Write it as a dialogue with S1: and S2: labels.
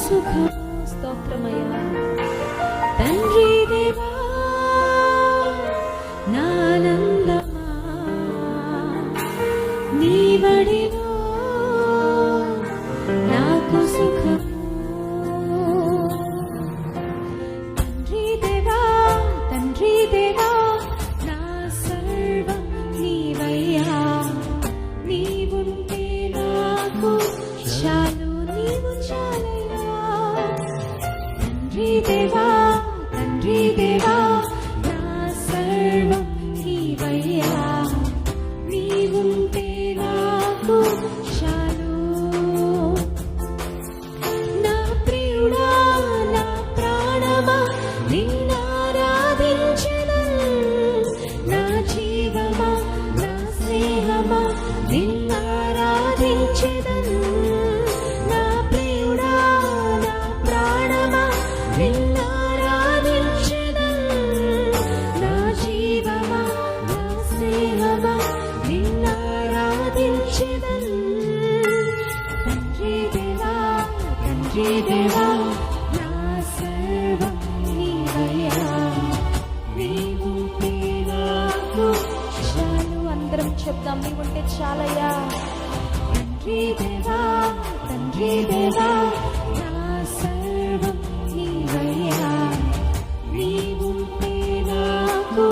S1: సుఖం. స్తోత్రమయ్యా తండ్రి దేవా, నా ఆనందమా, నీ వడిలో నాకు సుఖం. తండ్రి దేవా, తండ్రి దేవా, నా సర్వం నీవయ్యా. నీవుంటే నాకు చాలు, నీవు చాలయ్యా. తండ్రి దేవా, తండ్రి దేవా, నా సర్వం నీవయ్యా. నీవుంటే నాకు చాలు. నా ప్రియుడా, నా ప్రాణమా, నిన్నారాధించెదను. నా జీవమా, నా స్నేహమా, నిన్నారాధించెదను. నా ప్రియుడా, నా ప్రాణమా, నిన్నారాధించెదను. నా జీవమా, నా స్నేహమా, నిన్నారాధించెదను. తండ్రి దేవా, తండ్రి దేవా, నా సర్వం నీవయ్యా. నీవుంటే నాకు చాలు. అందరం చెప్దాం, నీవుంటే చాలయ్యా. తండ్రి దేవా, తండ్రి దేవా, నా సర్వం నీవయ్యా. నీవుంటే నాకు